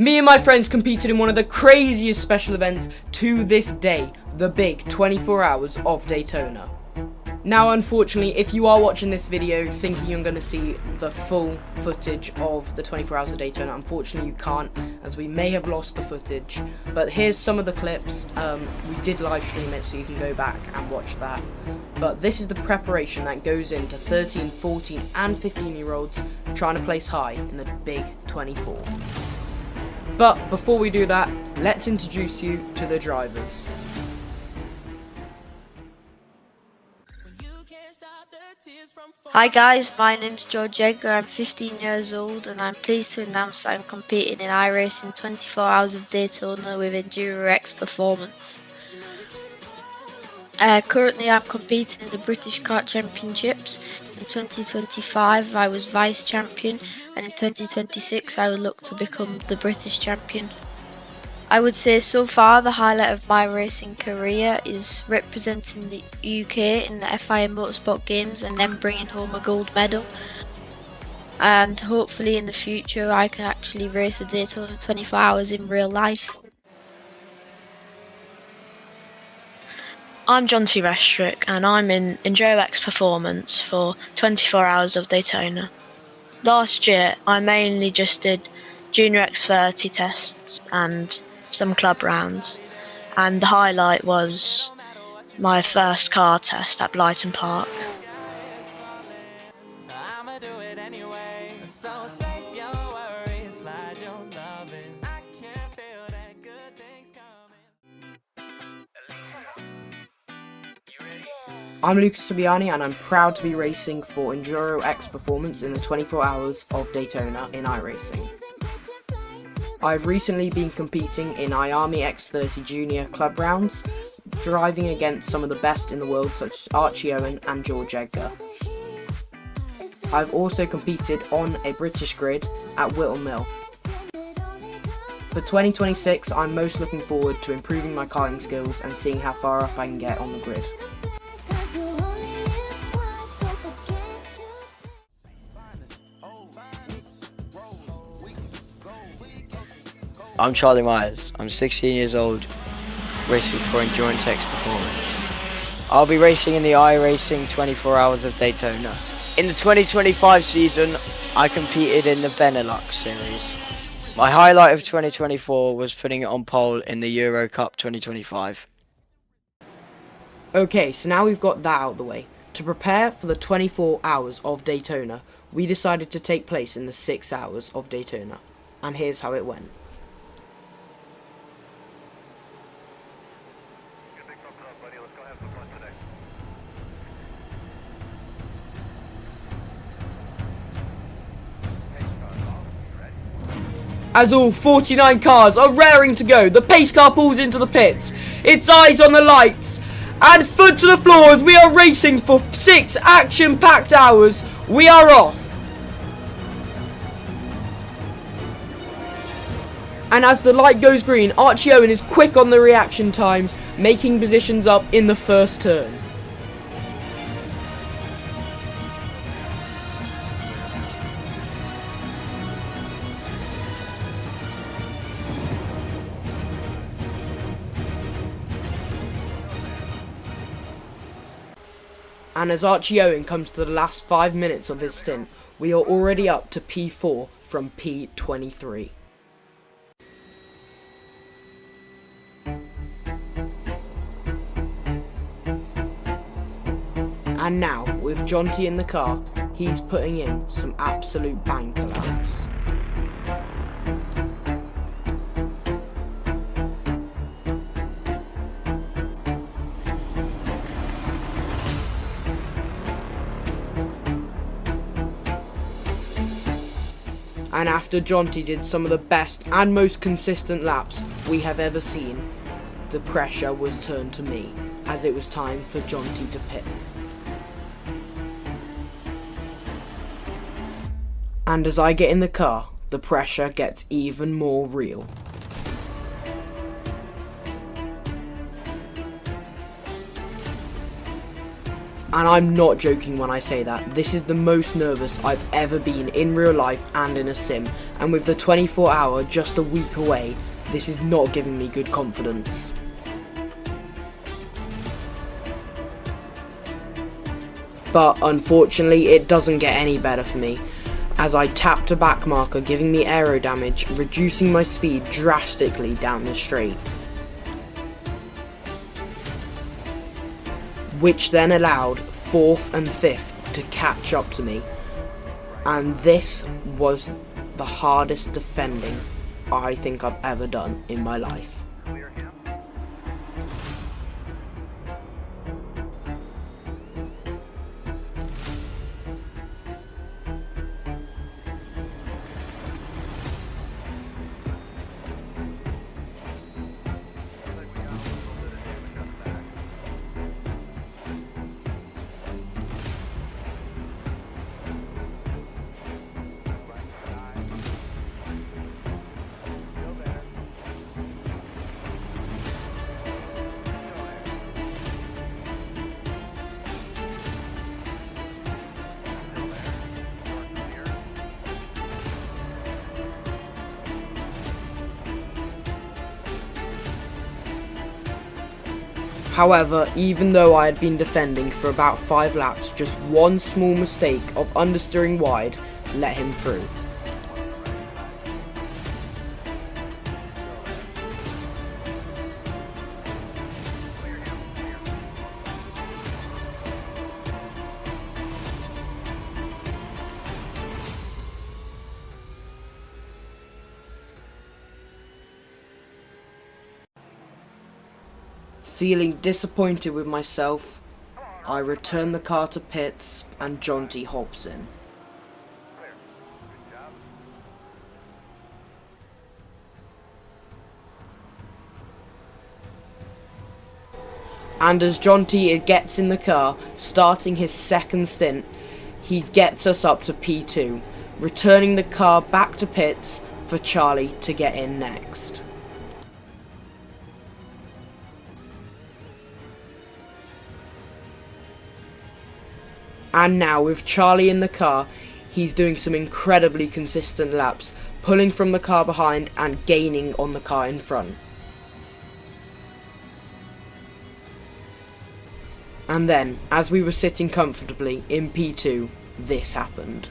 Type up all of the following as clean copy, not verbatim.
Me and my friends competed in one of the craziest special events to this day, the big 24 hours of Daytona. Now unfortunately, if you are watching this video thinking you're going to see the full footage of the 24 hours of Daytona, unfortunately you can't, as we may have lost the footage. But here's some of the clips. We did live stream it, so you can go back and watch that. But this is the preparation that goes into 13, 14 and 15 year olds trying to place high in the big 24. But before we do that, let's introduce you to the drivers. Hi guys, my name's George Edgar, I'm 15 years old and I'm pleased to announce that I'm competing in iRacing 24 Hours of Daytona with EnduroXperformance. Currently I'm competing in the British Kart Championships. In 2025 I was Vice Champion and in 2026 I will look to become the British Champion. I would say so far the highlight of my racing career is representing the UK in the FIA Motorsport Games and then bringing home a gold medal. And hopefully in the future I can actually race a Daytona 24 hours in real life. I'm John T. Restrick and I'm in EnduroXperformance for 24 hours of Daytona. Last year I mainly just did Junior X30 tests and some club rounds, and the highlight was my first car test at Blyton Park. I'm Lucas Fabiani and I'm proud to be racing for EnduroXperformance in the 24 hours of Daytona in iRacing. I've recently been competing in iArmy X30 Junior Club rounds, driving against some of the best in the world such as Archie Owen and George Edgar. I've also competed on a British grid at Whittle Mill. For 2026 I'm most looking forward to improving my karting skills and seeing how far up I can get on the grid. I'm Charlie Myers, I'm 16 years old, racing for EnduroXperformance. I'll be racing in the iRacing 24 Hours of Daytona. In the 2025 season, I competed in the Benelux series. My highlight of 2024 was putting it on pole in the Euro Cup 2025. Okay, so now we've got that out of the way. To prepare for the 24 hours of Daytona, we decided to take place in the 6 hours of Daytona. And here's how it went. As all 49 cars are raring to go, the pace car pulls into the pits, its eyes on the lights, and foot to the floor as we are racing for 6 action-packed hours. We are off. And as the light goes green, Archie Owen is quick on the reaction times, making positions up in the first turn. And as Archie Owen comes to the last 5 minutes of his stint, we are already up to P4 from P23. And now, with John T in the car, he's putting in some absolute bank laps. And after Jonty did some of the best and most consistent laps we have ever seen, the pressure was turned to me, as it was time for Jonty to pit. And as I get in the car, the pressure gets even more real. And I'm not joking when I say that. This is the most nervous I've ever been in real life and in a sim, and with the 24 hour just a week away, this is not giving me good confidence. But unfortunately it doesn't get any better for me, as I tapped a back marker giving me aero damage, reducing my speed drastically down the straight. Which then allowed 4th and 5th to catch up to me. And this was the hardest defending I think I've ever done in my life. However, even though I had been defending for about 5 laps, just one small mistake of understeering wide let him through. Feeling disappointed with myself, I return the car to pits and Jonty hops in. And as Jonty gets in the car, starting his second stint, he gets us up to P2, returning the car back to pits for Charlie to get in next. And now with Charlie in the car, he's doing some incredibly consistent laps, pulling from the car behind and gaining on the car in front. And then, as we were sitting comfortably in P2, this happened.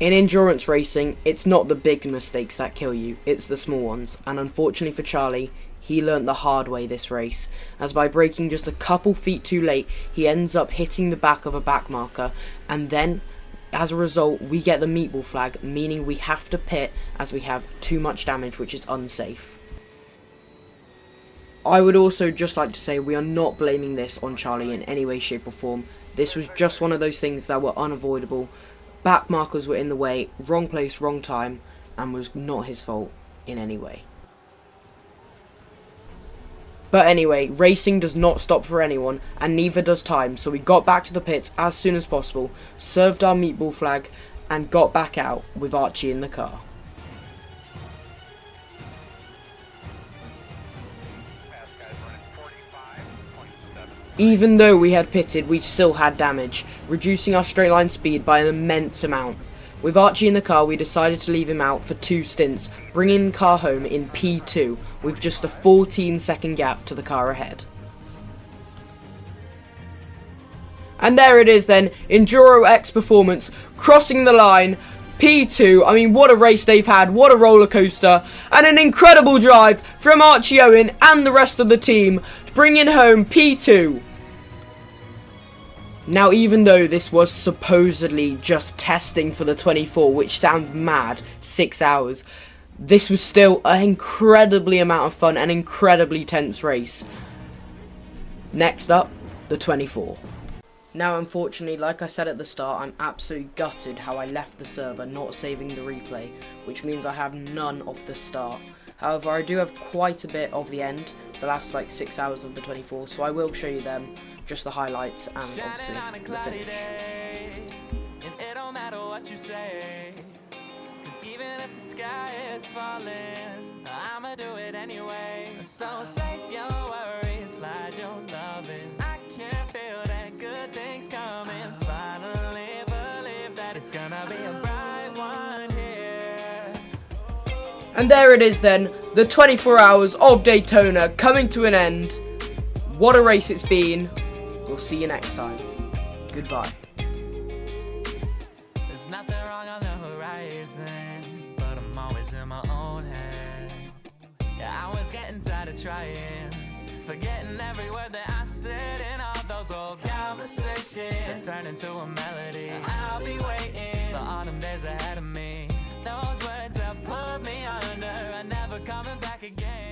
In endurance racing, it's not the big mistakes that kill you, it's the small ones, and unfortunately for Charlie, he learnt the hard way this race, as by braking just a couple feet too late, he ends up hitting the back of a back marker, and then, as a result, we get the meatball flag, meaning we have to pit as we have too much damage, which is unsafe. I would also just like to say we are not blaming this on Charlie in any way, shape or form. This was just one of those things that were unavoidable. Back markers were in the way, wrong place, wrong time, and was not his fault in any way. But anyway, racing does not stop for anyone, and neither does time, so we got back to the pits as soon as possible, served our meatball flag, and got back out with Archie in the car. Even though we had pitted, we still had damage, reducing our straight line speed by an immense amount. With Archie in the car, we decided to leave him out for 2 stints, bringing the car home in P2, with just a 14-second gap to the car ahead. And there it is then, EnduroXperformance crossing the line, P2. I mean, what a race they've had, what a roller coaster, and an incredible drive from Archie Owen and the rest of the team, bringing home P2. Now, even though this was supposedly just testing for the 24, which sounds mad, 6 hours, this was still an incredibly amount of fun and incredibly tense race. Next up, the 24. Now, unfortunately, like I said at the start, I'm absolutely gutted how I left the server not saving the replay, which means I have none of the start. However, I do have quite a bit of the end, the last like 6 hours of the 24, so I will show you them, just the highlights and obviously the finish. like the sky is falling, I'ma do it anyway. So save your worries, slide your loving. I can feel that good things coming. Finally believe that it's gonna be a bright one here. And there it is then, the 24 hours of Daytona coming to an end. What a race it's been. We'll see you next time. Goodbye. There's nothing wrong on the horizon, but I'm always in my own head. Yeah, I was getting tired of trying, forgetting every word that I said in all those old conversations that turned into a melody. I'll be waiting for autumn days ahead of me. Those words that pulled me under are never coming back again.